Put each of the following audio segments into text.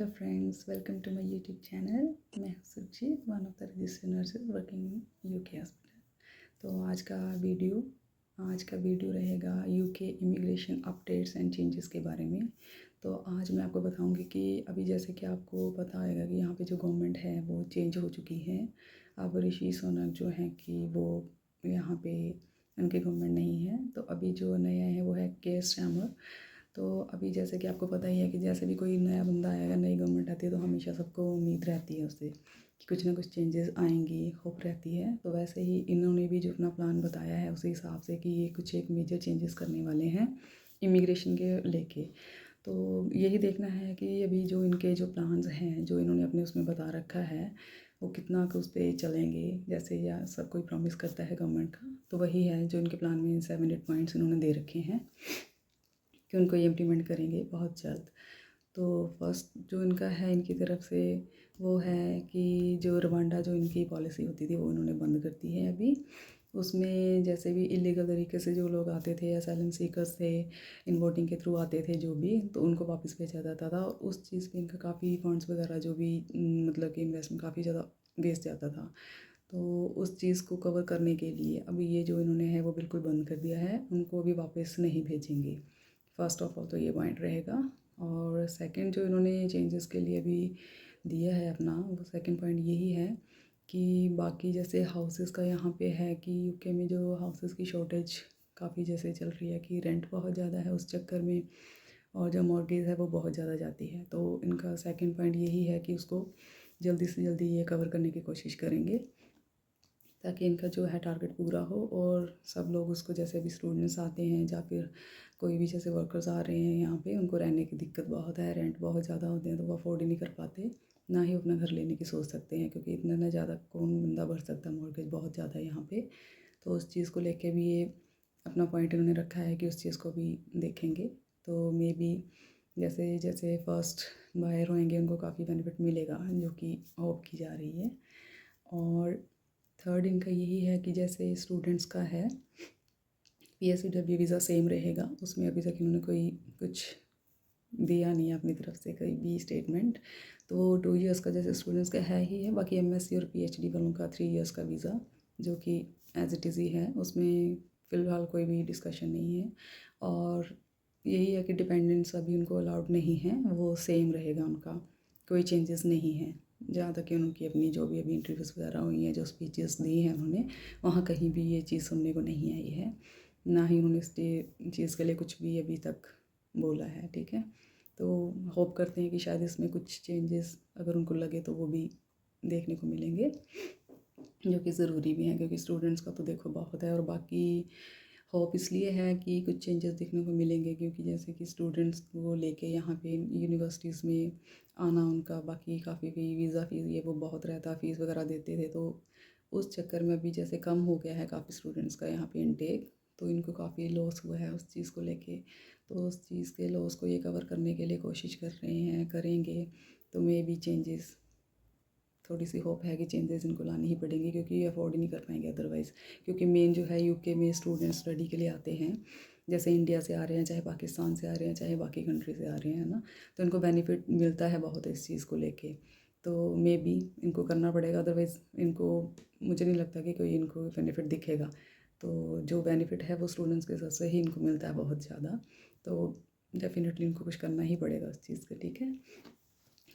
Hello friends, welcome to my YouTube channel. मैं हूं Surjit, one of the registered nurses working in UK hospital. तो आज का video रहेगा UK immigration updates and changes के बारे में। तो आज मैं आपको बताऊंगी कि अभी जैसे कि आपको पता होगा कि यहाँ पे जो गवर्नमेंट है वो चेंज हो चुकी है। अब ऋषि सुनक जो हैं कि वो यहाँ पे उनकी गवर्नमेंट नहीं है, तो अभी जो नया है वो है केयर स्टार्मर। तो अभी जैसे कि आपको पता ही है कि जैसे भी कोई नया बंदा आएगा, नई गवर्नमेंट आती है, तो हमेशा सबको उम्मीद रहती है उससे कि कुछ ना कुछ चेंजेस आएंगी, होप रहती है। तो वैसे ही इन्होंने भी जो अपना प्लान बताया है उसी हिसाब से कि ये कुछ एक मेजर चेंजेस करने वाले हैं इमिग्रेशन के लेके। तो यही देखना है कि अभी जो इनके जो प्लान्स हैं, जो इन्होंने अपने उसमें बता रखा है, वो कितना कुछ पे चलेंगे। जैसे या सब कोई प्रॉमिस करता है गवर्नमेंट का, तो वही है जो इनके प्लान में 7-8 पॉइंट्स इन्होंने दे रखे हैं कि उनको ये इम्प्लीमेंट करेंगे बहुत जल्द। तो फर्स्ट जो इनका है इनकी तरफ से वो है कि जो रवांडा जो इनकी पॉलिसी होती थी वो इन्होंने बंद कर दी है अभी। उसमें जैसे भी इलीगल तरीके से जो लोग आते थे, असाइलम सीकर्स थे, इन वोटिंग के थ्रू आते थे जो भी, तो उनको वापस भेजा जाता था। और उस चीज़ पे इनका काफ़ी फंड्स वगैरह जो भी मतलब कि इन्वेस्टमेंट काफ़ी ज़्यादा वेस्ट जाता था। तो उस चीज़ को कवर करने के लिए अभी ये जो इन्होंने है वो बिल्कुल बंद कर दिया है, उनको भी वापस नहीं भेजेंगे। फर्स्ट ऑफ ऑल तो ये पॉइंट रहेगा। और सेकंड जो इन्होंने चेंजेस के लिए भी दिया है अपना, वो सेकंड पॉइंट यही है कि बाकी जैसे हाउसेस का यहाँ पे है कि यूके में जो हाउसेस की शॉर्टेज काफ़ी जैसे चल रही है कि रेंट बहुत ज़्यादा है उस चक्कर में, और जो मॉर्गेज है वो बहुत ज़्यादा जाती है। तो इनका सेकंड पॉइंट यही है कि उसको जल्दी से जल्दी ये कवर करने की कोशिश करेंगे ताकि इनका जो है टारगेट पूरा हो और सब लोग उसको, जैसे भी स्टूडेंट्स आते हैं या फिर कोई भी जैसे वर्कर्स आ रहे हैं यहाँ पे, उनको रहने की दिक्कत बहुत है, रेंट बहुत ज़्यादा होते हैं तो वो अफोर्ड ही नहीं कर पाते, ना ही अपना घर लेने की सोच सकते हैं क्योंकि इतना ना ज़्यादा कौन बंदा भर सकता है, मॉर्गेज बहुत ज़्यादा है यहाँ पे। तो उस चीज़ को लेके भी ये अपना पॉइंट इन्होंने रखा है कि उस चीज़ को भी देखेंगे। तो मे बी जैसे जैसे फर्स्ट बायर होंगे उनको काफ़ी बेनिफिट मिलेगा, जो कि होप की जा रही है। और थर्ड इनका यही है कि जैसे स्टूडेंट्स का है PSW वीज़ा सेम रहेगा, उसमें अभी तक इन्होंने कोई कुछ दिया नहीं है अपनी तरफ से कोई भी स्टेटमेंट। तो वो 2 ईयर्स का जैसे स्टूडेंट्स का है ही है, बाकी MSc और PhD वालों का 3 ईयर्स का वीज़ा जो कि एज इट इज़ ही है, उसमें फ़िलहाल कोई भी डिस्कशन नहीं है। और यही है कि डिपेंडेंट्स अभी उनको अलाउड नहीं है, वो सेम रहेगा उनका, कोई चेंजेस नहीं है। जहाँ तक कि उनकी अपनी जो भी अभी इंटरव्यूज़ वगैरह हुई हैं, जो स्पीचेस दी हैं उन्होंने, वहाँ कहीं भी ये चीज़ सुनने को नहीं आई है, ना ही उन्होंने इस चीज़ के लिए कुछ भी अभी तक बोला है। ठीक है, तो होप करते हैं कि शायद इसमें कुछ चेंजेस अगर उनको लगे तो वो भी देखने को मिलेंगे, जो कि ज़रूरी भी हैं क्योंकि स्टूडेंट्स का तो देखो बहुत है। और बाकी होप इसलिए है कि कुछ चेंजेस देखने को मिलेंगे क्योंकि जैसे कि स्टूडेंट्स को लेके यहाँ पे यूनिवर्सिटीज़ में आना उनका, बाकी काफ़ी वीज़ा फ़ीस ये वो बहुत रहता, फ़ीस वगैरह देते थे, तो उस चक्कर में अभी जैसे कम हो गया है काफ़ी स्टूडेंट्स का यहाँ पे इनटेक, तो इनको काफ़ी लॉस हुआ है उस चीज़ को लेके। तो उस चीज़ के लॉस को ये कवर करने के लिए कोशिश कर रहे हैं, करेंगे। तो मे बी चेंजेस, थोड़ी सी होप है कि चेंजेस इनको लानी ही पड़ेंगी क्योंकि ये अफोर्ड ही नहीं कर पाएंगे अदरवाइज़। क्योंकि मेन जो है यूके में स्टूडेंट स्टडी के लिए आते हैं, जैसे इंडिया से आ रहे हैं, चाहे पाकिस्तान से आ रहे हैं, चाहे बाकी कंट्री से आ रहे हैं ना, तो इनको बेनिफिट मिलता है बहुत इस चीज़ को लेके। तो मे बी इनको करना पड़ेगा, अदरवाइज़ इनको, मुझे नहीं लगता कि कोई इनको बेनिफिट दिखेगा। तो जो बेनिफिट है वो स्टूडेंट्स के साथ से ही इनको मिलता है बहुत ज़्यादा, तो डेफिनेटली इनको कुछ करना ही पड़ेगा उस चीज़ का। ठीक है,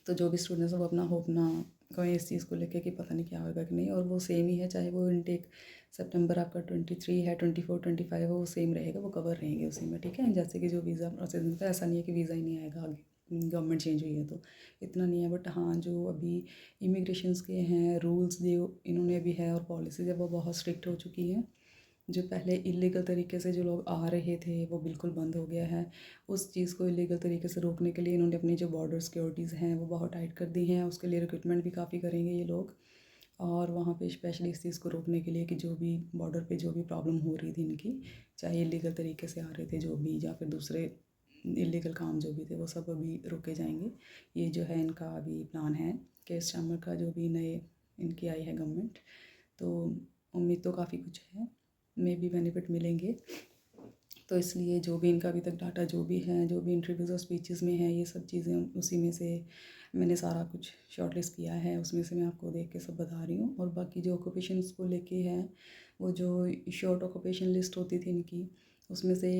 तो जो भी स्टूडेंट्स हैं वो अपना होप ना कहें इस चीज़ को लेके कि पता नहीं क्या होगा कि नहीं, और वो सेम ही है, चाहे वो इनटेक सितंबर आपका 23 है, 24, 25 है, वो सेम रहेगा, वो कवर रहेंगे उसी में। ठीक है, जैसे कि जो वीज़ा प्रोसेस होता है, ऐसा नहीं है कि वीज़ा ही नहीं आएगा आगे, गवर्नमेंट चेंज हुई है तो इतना नहीं है। बट हाँ, जो अभी इमिग्रेशंस के हैं रूल्स जो इन्होंने अभी है और पॉलिसीज है वो बहुत स्ट्रिक्ट हो चुकी है। जो पहले इलीगल तरीके से जो लोग आ रहे थे वो बिल्कुल बंद हो गया है। उस चीज़ को इलीगल तरीके से रोकने के लिए इन्होंने अपनी जो बॉर्डर सिक्योरिटीज़ हैं वो बहुत टाइट कर दी हैं, उसके लिए रिक्रूटमेंट भी काफ़ी करेंगे ये लोग। और वहाँ पे स्पेशली इस चीज़ को रोकने के लिए कि जो भी बॉर्डर पे जो भी प्रॉब्लम हो रही थी इनकी, चाहे इलीगल तरीके से आ रहे थे जो भी, या फिर दूसरे इलीगल काम जो भी थे, वो सब अभी रोके जाएंगे। ये जो है इनका अभी प्लान है केयर स्टार्मर का, जो भी नए इनकी आई है गवर्नमेंट। तो उम्मीद तो काफ़ी कुछ है, में भी बेनिफिट मिलेंगे। तो इसलिए जो भी इनका अभी तक डाटा जो भी है, जो भी इंटरव्यूज़ और स्पीचेस में है, ये सब चीज़ें उसी में से मैंने सारा कुछ शॉर्ट लिस्ट किया है, उसमें से मैं आपको देख के सब बता रही हूँ। और बाकी जो ऑक्यूपेशंस को लेके है, वो जो शॉर्ट ऑक्यूपेशन लिस्ट होती थी इनकी, उसमें से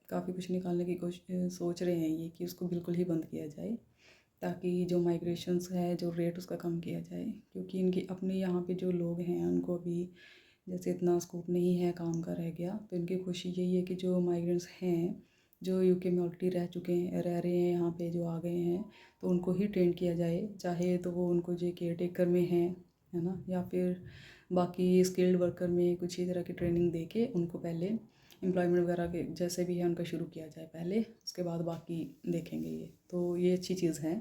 काफ़ी कुछ निकालने की कोशिश सोच रहे हैं ये कि उसको बिल्कुल ही बंद किया जाए, ताकि जो माइग्रेशंस है जो रेट उसका कम किया जाए। क्योंकि इनकी अपने यहाँ पे जो लोग हैं उनको भी जैसे इतना स्कोप नहीं है काम का रह गया, तो इनकी कोशिश यही है कि जो माइग्रेंट्स हैं जो यूके में ऑलरेडी रह रहे हैं यहाँ पे जो आ गए हैं, तो उनको ही ट्रेन किया जाए, चाहे तो वो उनको जो केयर टेकर में है ना, या फिर बाकी स्किल्ड वर्कर में कुछ ही तरह की ट्रेनिंग दे के उनको पहले एम्प्लॉयमेंट वगैरह के जैसे भी है उनका शुरू किया जाए पहले, उसके बाद बाकी देखेंगे ये। तो ये अच्छी चीज़ है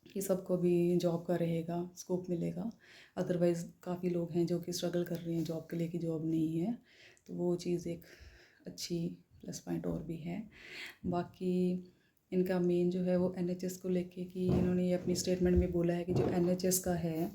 कि सबको भी जॉब का रहेगा, स्कोप मिलेगा। अदरवाइज़ काफ़ी लोग हैं जो कि स्ट्रगल कर रहे हैं जॉब के लिए कि जॉब नहीं है, तो वो चीज़ एक अच्छी प्लस पॉइंट और भी है। बाकी इनका मेन जो है वो एनएचएस को लेके कि इन्होंने ये अपनी स्टेटमेंट में बोला है कि जो एनएचएस का है,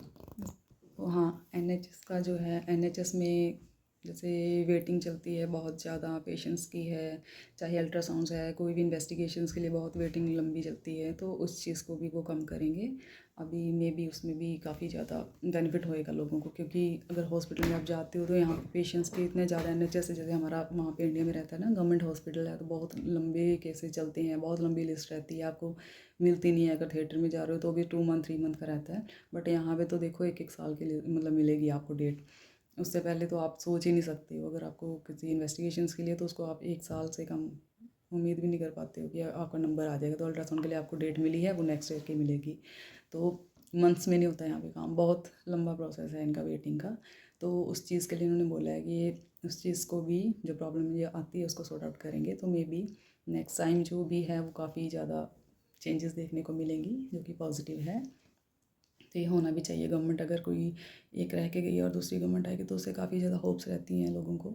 हाँ एनएचएस का जो है, एनएचएस में जैसे वेटिंग चलती है बहुत ज़्यादा पेशेंट्स की है, चाहे अल्ट्रासाउंड्स है, कोई भी इन्वेस्टिगेशंस के लिए बहुत वेटिंग लंबी चलती है, तो उस चीज़ को भी वो कम करेंगे। अभी मे बी उसमें भी काफ़ी ज़्यादा बेनिफिट होएगा लोगों को, क्योंकि अगर हॉस्पिटल में आप जाते हो तो यहाँ पे पेशेंट्स के इतने ज़्यादा एनएचएस है, जैसे हमारा वहाँ पे इंडिया में रहता है ना गवर्नमेंट हॉस्पिटल है, तो बहुत लंबे केसेस चलते हैं, बहुत लंबी लिस्ट रहती है, आपको मिलती नहीं है। अगर थिएटर में जा रहे हो तो भी 2 मंथ 3 मंथ का रहता है, बट यहाँ पे तो देखो 1 1 साल के लिए मतलब मिलेगी आपको डेट। उससे पहले तो आप सोच ही नहीं सकते हो, अगर आपको किसी इन्वेस्टिगेशंस के लिए तो उसको आप 1 साल से कम उम्मीद भी नहीं कर पाते हो कि आपका नंबर आ जाएगा। तो अल्ट्रासाउंड के लिए आपको डेट मिली है, वो नेक्स्ट डे की मिलेगी, तो मंथ्स में नहीं होता है यहाँ पे काम, बहुत लंबा प्रोसेस है इनका वेटिंग का। तो उस चीज़ के लिए उन्होंने बोला है कि ये उस चीज़ को भी जो प्रॉब्लम ये आती है उसको सॉर्ट आउट करेंगे, तो मे बी नेक्स्ट टाइम जो भी है वो काफ़ी ज़्यादा चेंजेस देखने को मिलेंगी, जो कि पॉजिटिव है। तो ये होना भी चाहिए। गवर्नमेंट अगर कोई एक रह के गई और दूसरी गवर्नमेंट आएगी तो उससे काफ़ी ज़्यादा होप्स रहती हैं लोगों को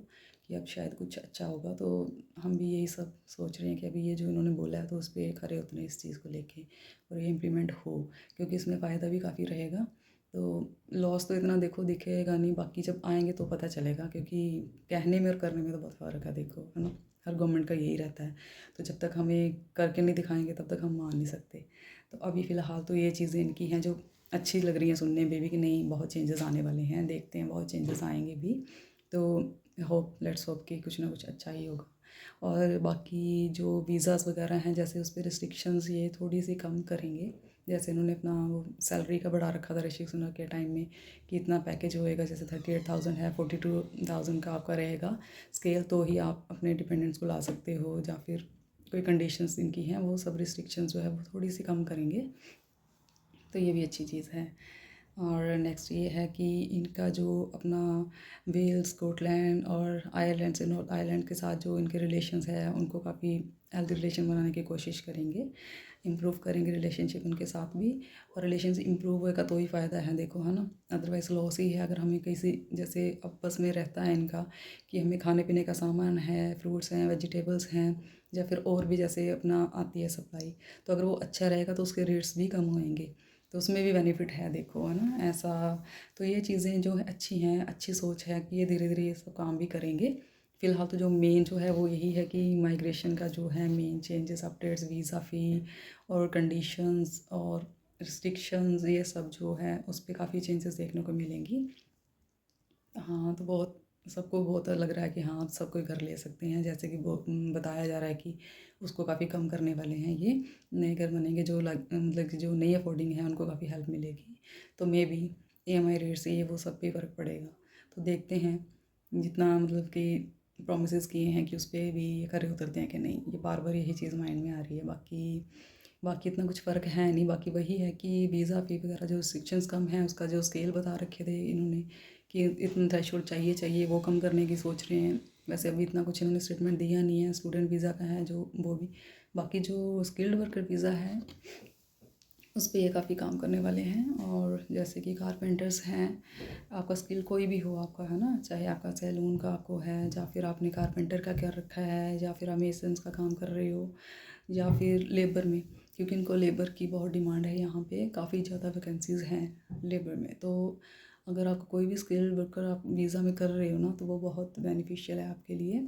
कि अब शायद कुछ अच्छा होगा। तो हम भी यही सब सोच रहे हैं कि अभी ये जो इन्होंने बोला है तो उस पर खरे उतरे इस चीज़ को लेके, और ये इम्प्लीमेंट हो, क्योंकि इसमें फ़ायदा भी काफ़ी रहेगा। तो लॉस तो इतना देखो दिखेगा नहीं, बाकी जब आएंगे तो पता चलेगा, क्योंकि कहने में और करने में तो बहुत फ़र्क है, देखो है ना, हर गवर्नमेंट का यही रहता है। तो जब तक हमें करके नहीं दिखाएंगे तब तक हम मान नहीं सकते। तो अभी फ़िलहाल तो ये चीज़ें इनकी हैं जो अच्छी लग रही हैं सुनने में भी, कि नहीं बहुत चेंजेस आने वाले हैं, देखते हैं बहुत चेंजेस आएंगे भी। तो लेट्स होप कि कुछ ना कुछ अच्छा ही होगा। और बाकी जो वीज़ाज़ वगैरह हैं जैसे उस पर रिस्ट्रिक्शंस ये थोड़ी सी कम करेंगे। जैसे उन्होंने अपना वो सैलरी का बढ़ा रखा था ऋषि सुनक के टाइम में कि इतना पैकेज होएगा, जैसे 38,000 है, 42,000 का आपका रहेगा स्केल, तो ही आप अपने डिपेंडेंट्स को ला सकते हो, या फिर कोई कंडीशंस इनकी हैं वो सब रिस्ट्रिक्शंस जो है वो थोड़ी सी कम करेंगे, तो ये भी अच्छी चीज़ है। और नेक्स्ट ये है कि इनका जो अपना वेल्स, स्कॉटलैंड और आयरलैंड से नॉर्थ आयरलैंड के साथ जो इनके रिलेशंस है उनको काफ़ी हेल्दी रिलेशन बनाने की कोशिश करेंगे, इम्प्रूव करेंगे रिलेशनशिप उनके साथ भी। और रिलेशंस इम्प्रूव होएगा तो ही फ़ायदा है, देखो है ना, अदरवाइज़ लॉस ही है। अगर हमें किसी जैसे आपस में रहता है इनका कि हमें खाने पीने का सामान है, फ्रूट्स हैं, वेजिटेबल्स हैं, या फिर और भी जैसे अपना आती है सप्लाई, तो अगर वो अच्छा रहेगा तो उसके रेट्स भी कम होएंगे, तो उसमें भी बेनिफिट है, देखो है ना ऐसा। तो ये चीज़ें जो है अच्छी हैं, अच्छी सोच है कि ये धीरे धीरे ये सब काम भी करेंगे। फ़िलहाल तो जो मेन जो है वो यही है कि माइग्रेशन का जो है मेन चेंजेस, अपडेट्स, वीज़ा फ़ी और कंडीशंस और रिस्ट्रिक्शंस, ये सब जो है उस पर काफ़ी चेंजेस देखने को मिलेंगी। हाँ, तो बहुत सबको बहुत लग रहा है कि हाँ, अब सब कोई घर ले सकते हैं, जैसे कि वो बताया जा रहा है कि उसको काफ़ी कम करने वाले हैं ये, नए घर बनेंगे जो मतलब कि जो नहीं अफोर्डिंग है उनको काफ़ी हेल्प मिलेगी। तो मे बी ईएमआई रेट से ये वो सब पे फ़र्क पड़ेगा। तो देखते हैं जितना मतलब कि प्रोमिस किए हैं कि उस पर भी ये खरे उतरते हैं कि नहीं, ये बार बार यही चीज़ माइंड में आ रही है। बाकी इतना कुछ फ़र्क है नहीं, बाकी वही है कि वीज़ा फ़ी वगैरह जो रिस्ट्रिक्शंस कम है, उसका जो स्केल बता रखे थे इन्होंने कि इतना थ्रेशोल्ड चाहिए वो कम करने की सोच रहे हैं। वैसे अभी इतना कुछ इन्होंने स्टेटमेंट दिया नहीं है, स्टूडेंट वीज़ा का है जो वो भी। बाकी जो स्किल्ड वर्कर वीज़ा है उस पे ये काफ़ी काम करने वाले हैं। और जैसे कि कारपेंटर्स हैं, आपका स्किल कोई भी हो आपका, है ना, चाहे आपका सैलून का आपको है, या फिर आपने कारपेंटर का क्या रखा है, या फिर आप मेसन्स का काम कर रहे हो, या फिर लेबर में, क्योंकि इनको लेबर की बहुत डिमांड है यहाँ पे, काफ़ी ज़्यादा वैकेंसीज़ हैं लेबर में। तो अगर आपको कोई भी स्किल वर्कर आप वीज़ा में कर रहे हो ना, तो वो बहुत बेनिफिशियल है आपके लिए।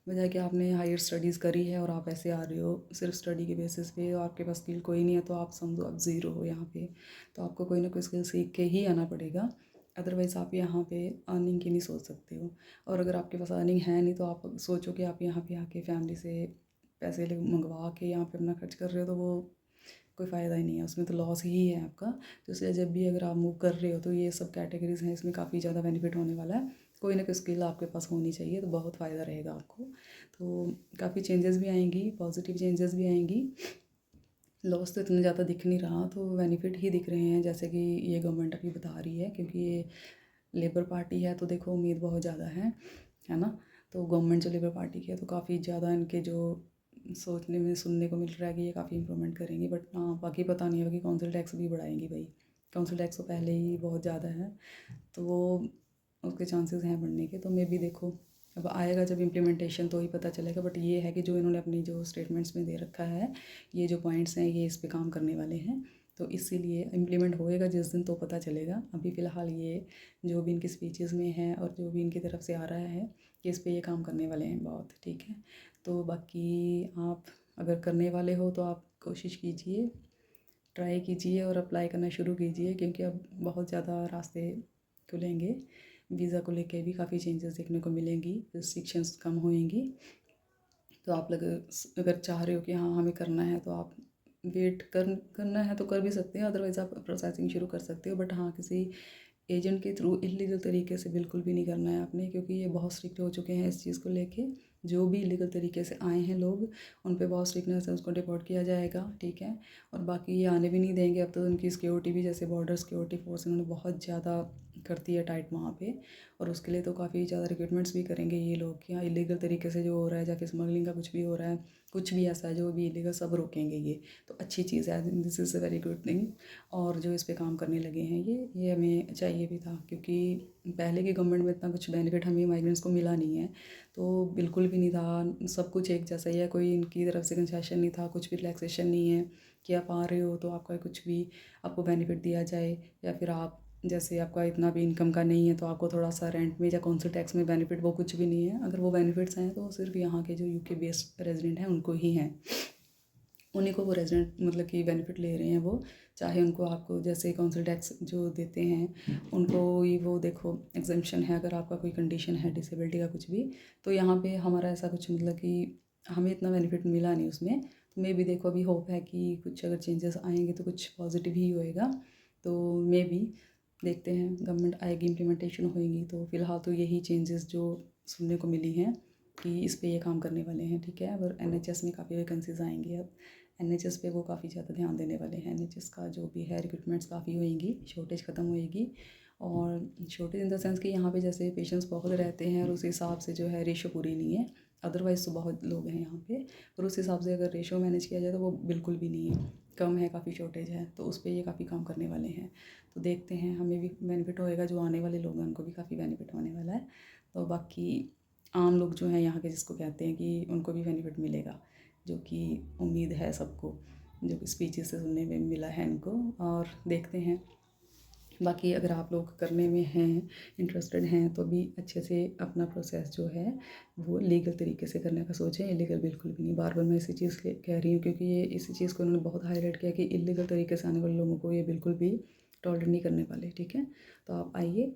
वजह है कि आपने हायर स्टडीज़ करी है और आप ऐसे आ रहे हो सिर्फ स्टडी के बेसिस पे और आपके पास स्किल कोई नहीं है, तो आप समझो आप ज़ीरो हो यहाँ पे। तो आपको कोई ना कोई स्किल सीख के ही आना पड़ेगा, अदरवाइज़ आप यहाँ पे अर्निंग की नहीं सोच सकते हो। और अगर आपके पास अर्निंग है नहीं, तो आप सोचो कि आप यहाँ पे आके फैमिली से पैसे मंगवा के यहाँ पे अपना खर्च कर रहे हो, तो वो कोई फ़ायदा ही नहीं है, उसमें तो लॉस ही है आपका। तो इसलिए जब भी अगर आप मूव कर रहे हो, तो ये सब कैटेगरीज़ हैं, इसमें काफ़ी ज़्यादा बेनिफिट होने वाला है। कोई ना कोई स्किल आपके पास होनी चाहिए, तो बहुत फ़ायदा रहेगा आपको। तो काफ़ी चेंजेस भी आएंगी, पॉजिटिव चेंजेस भी आएंगी। लॉस तो इतना ज़्यादा दिख नहीं रहा, तो बेनिफिट ही दिख रहे हैं, जैसे कि ये गवर्नमेंट अभी बता रही है, क्योंकि ये लेबर पार्टी है, तो देखो उम्मीद बहुत ज़्यादा है ना। तो गवर्नमेंट जो लेबर पार्टी की है, तो काफ़ी ज़्यादा इनके जो सोचने में सुनने को मिल रहा है कि ये काफ़ी इंप्रूवमेंट करेंगी। बट हाँ, बाकी पता नहीं है कि काउंसिल टैक्स भी बढ़ाएंगी भाई। काउंसिल टैक्स तो पहले ही बहुत ज़्यादा है, तो वो उसके चांसेस हैं बढ़ने के। तो मे भी देखो, अब आएगा जब इम्प्लीमेंटेशन तो ही पता चलेगा। बट ये है कि जो इन्होंने अपनी जो स्टेटमेंट्स में दे रखा है, ये जो पॉइंट्स हैं, ये इस पे काम करने वाले हैं। तो इसीलिए इम्प्लीमेंट होएगा जिस दिन तो पता चलेगा। अभी फ़िलहाल ये जो भी इनकी स्पीचेस में है और जो भी इनकी तरफ से आ रहा है कि इस पे ये काम करने वाले हैं बहुत, ठीक है। तो बाकी आप अगर करने वाले हो तो आप कोशिश कीजिए, ट्राई कीजिए और अप्लाई करना शुरू कीजिए, क्योंकि अब बहुत ज़्यादा रास्ते खुलेंगे। वीज़ा को लेके भी काफ़ी चेंजेस देखने को मिलेंगी, रिस्ट्रिक्शंस कम होएंगी। तो आप अगर चाह रहे हो कि हाँ हमें करना है, तो आप वेट करना है तो कर भी सकते हैं, अदरवाइज़ आप प्रोसेसिंग शुरू कर सकते हो। बट हाँ, किसी एजेंट के थ्रू इल्लीगल तरीके से बिल्कुल भी नहीं करना है आपने, क्योंकि ये बहुत स्ट्रिक्ट हो चुके हैं इस चीज़ को लेके। जो भी इल्लीगल तरीके से आए हैं लोग, उन पे बहुत स्ट्रिक्टनेस है, उसको डिपोर्ट किया जाएगा, ठीक है। और बाकी ये आने भी नहीं देंगे। अब तो उनकी सिक्योरिटी भी, जैसे बॉर्डर सिक्योरिटी फोर्स, इन्होंने बहुत ज़्यादा कर दी है टाइट वहाँ पे। और उसके लिए तो काफ़ी ज़्यादा रिक्रूटमेंट्स भी करेंगे ये लोग कि हाँ इलीगल तरीके से जो हो रहा है, या फिर स्मगलिंग का कुछ भी हो रहा है, कुछ भी ऐसा है जो भी इलीगल, सब रोकेंगे ये। तो अच्छी चीज़ है, this is a very good thing. और जो इस पे काम करने लगे हैं, ये हमें चाहिए भी था, क्योंकि पहले की गवर्नमेंट में इतना कुछ बेनिफिट हमें माइग्रेंट्स को मिला नहीं है। तो बिल्कुल भी नहीं था, सब कुछ एक जैसा ही है, कोई इनकी तरफ से कंसेशन नहीं था, कुछ भी रिलैक्सेशन नहीं है कि आप आ रहे हो तो आपका कुछ भी आपको बेनिफिट दिया जाए, या फिर आप जैसे आपका इतना भी इनकम का नहीं है तो आपको थोड़ा सा रेंट में या काउंसिल टैक्स में बेनिफिट, वो कुछ भी नहीं है। अगर वो बेनिफिट्स हैं तो सिर्फ यहाँ के जो यूके बेस्ड रेजिडेंट हैं उनको ही हैं, उन्हीं को वो रेजिडेंट मतलब कि बेनिफिट ले रहे हैं वो। चाहे उनको आपको जैसे काउंसिल टैक्स जो देते हैं उनको ही वो देखो एग्जेम्पशन है, अगर आपका कोई कंडीशन है डिसेबिलिटी का कुछ भी। तो यहाँ पे हमारा ऐसा कुछ मतलब कि हमें इतना बेनिफिट मिला नहीं उसमें। तो मे भी देखो, अभी होप है कि कुछ अगर चेंजेस आएंगे तो कुछ पॉजिटिव ही होएगा। तो मे भी देखते हैं, गवर्नमेंट आएगी, इम्प्लीमेंटेशन होएगी, तो फ़िलहाल तो यही चेंजेस जो सुनने को मिली हैं कि इस पे ये काम करने वाले हैं, ठीक है। और एनएचएस में काफ़ी वैकेंसीज आएंगी अब, एनएचएस पे वो काफ़ी ज़्यादा ध्यान देने वाले हैं। एनएचएस का जो भी है रिक्रूटमेंट्स काफ़ी होएंगी, शॉर्टेज ख़त्म होएगी। और शॉर्टेज इन द सेंस कि यहाँ पे जैसे पेशेंट्स बहुत रहते हैं और उस हिसाब से जो है रेशो पूरी नहीं है। अदरवाइज़ तो बहुत लोग हैं यहाँ पे, पर उस हिसाब से अगर रेशो मैनेज किया जाए तो वो बिल्कुल भी नहीं है, कम है, काफ़ी शॉर्टेज है। तो उस पर ये काफ़ी काम करने वाले हैं। तो देखते हैं, हमें भी बेनिफिट होएगा, जो आने वाले लोग हैं उनको भी काफ़ी बेनिफिट होने वाला है। तो बाकी आम लोग जो हैं यहाँ के, जिसको कहते हैं, कि उनको भी बेनिफिट मिलेगा, जो कि उम्मीद है सबको, जो कि स्पीचेस से सुनने में मिला है इनको। और देखते हैं, बाकी अगर आप लोग करने में हैं, इंटरेस्टेड हैं, तो भी अच्छे से अपना प्रोसेस जो है वो लीगल तरीके से करने का सोचें, इलीगल बिल्कुल भी नहीं। बार बार मैं इसी चीज़ कह रही हूँ, क्योंकि ये इसी चीज़ को उन्होंने बहुत हाईलाइट किया कि इलीगल तरीके से आने वाले लोगों को ये बिल्कुल भी टॉलरेट नहीं करने वाले, ठीक है। तो आप आइए,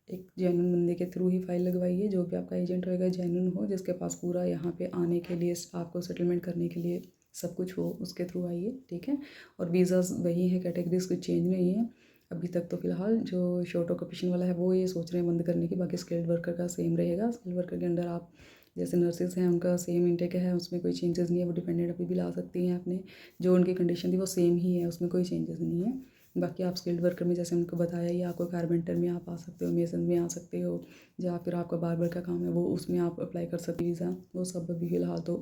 एक जेन्युइन बंदे के थ्रू ही फाइल लगवाइए, जो भी आपका एजेंट होएगा जेन्युइन हो, जिसके पास पूरा यहाँ पे आने के लिए, आपको सेटलमेंट करने के लिए सब कुछ हो, उसके थ्रू आइए, ठीक है। और वीज़ाज़ वही है, कैटेगरीज कुछ चेंज नहीं है अभी तक। तो फ़िलहाल जो शॉर्ट ऑक्यूपेशन वाला है वो ये सोच रहे हैं बंद करने की, बाकी स्किल्ड वर्कर का सेम रहेगा। स्किल्ड वर्कर के अंडर आप जैसे नर्सेज हैं, उनका सेम इंटेक है, उसमें कोई चेंजेस नहीं है, वो डिपेंडेंट अभी भी ला सकती हैं अपने, जो उनकी कंडीशन थी वो सेम ही है, उसमें कोई चेंजेस नहीं है। बाकी आप स्किल्ड वर्कर में जैसे उनको बताया ही, आपको कारपेंटर में आप आ सकते हो, मेसन में आ सकते हो, या फिर आपका बार्बर का काम है वो, उसमें आप अप्लाई कर सकते हो वीज़ा, वो सब अभी फ़िलहाल तो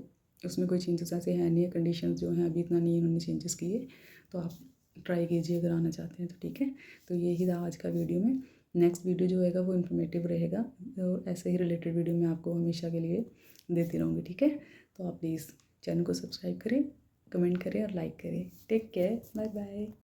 उसमें कोई चेंजेस ऐसे हैं नहीं है। कंडीशन जो हैं अभी इतना नहीं इन्होंने चेंजेस किए। तो आप ट्राई कीजिए अगर आना चाहते हैं तो, ठीक है। तो यही था आज का वीडियो में। नेक्स्ट वीडियो जो होगा वो इन्फॉर्मेटिव रहेगा, और ऐसे ही रिलेटेड वीडियो मैं आपको हमेशा के लिए देती रहूँगी, ठीक है। तो आप प्लीज़ चैनल को सब्सक्राइब करें, कमेंट करें और लाइक करें। Take care, bye bye.